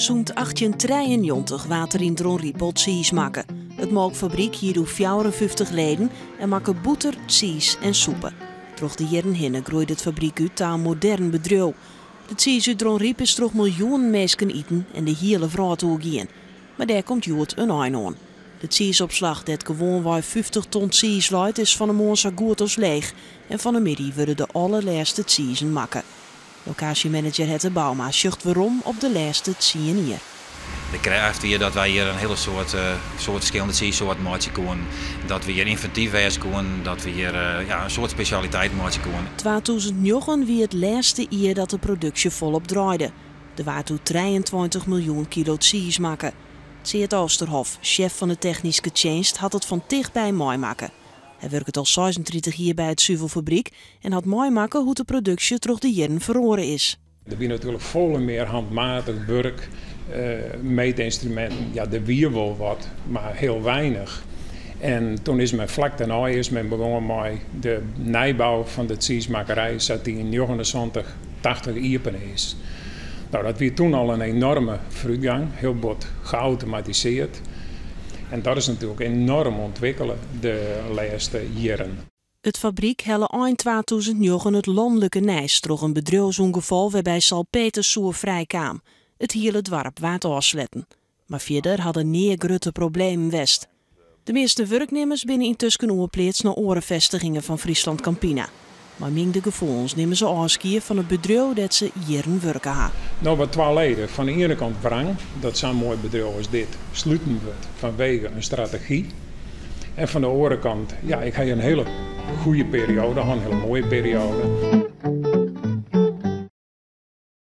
Zo'n 1893 water in Dronriepel cheese maken. Het melkfabriek hier doet 54 leden en maken boter, cheese en soepen. Troch de jaren heen groeit het fabriek uit naar een modern bedrijf. De cheese uit Dronriep is toch miljoenen mensen eten en de hele vraat ook in. Maar daar komt Jood een eind aan. De cheeseopslag dat gewoon waar 50 ton cheese luidt is van de morgen zo goed als leeg. En van de middag worden de allerlaatste cheese maken. Locatiemanager Hette Bauma zucht waarom op de laatste 10 jaar. De kracht hier dat wij hier een hele soort verschillende cheesesoorten maken kunnen. Dat we hier inventief zijn kunnen, dat we hier een soort specialiteit maken kunnen. 2009 wie het laatste jaar dat de productie volop draaide. Er waren toen 23 miljoen kilo cheese maken. Seert Oosterhof, chef van de technische dienst, had het van dichtbij mooi maken. Hij werkt al 36 jaar bij het zuivelfabriek en had mooi maken hoe de productie door de jaren verloren is. Er is natuurlijk veel meer handmatig werk, meetinstrumenten. Ja, er weer wel wat, maar heel weinig. En toen is men vlak daarna begonnen met de nijbouw van de cheesemakerij. Zat die in 79, 80 iepen is. Nou, dat was toen al een enorme vooruitgang, heel wat geautomatiseerd. En dat is natuurlijk enorm ontwikkelen de laatste jaren. Het fabriek helle eind 2009 het landelijke Nijs troch een bedrijfsongeval waarbij Salpeter soer vrij kwam. Het hele dorp waard afsletten. Maar verder hadden neer grote problemen west. De meeste werknemers binnen intussen oorpleets naar orenvestigingen van Friesland Campina. Maar ming de gevoelens nemen ze afscheid van het bedrijf dat ze jaren werken hadden. Nou, wat twee leden. Van de ene kant wrang dat zo'n mooi bedrijf als dit sluiten wordt vanwege een strategie. En van de andere kant, ja, ik heb een hele goede periode, een hele mooie periode.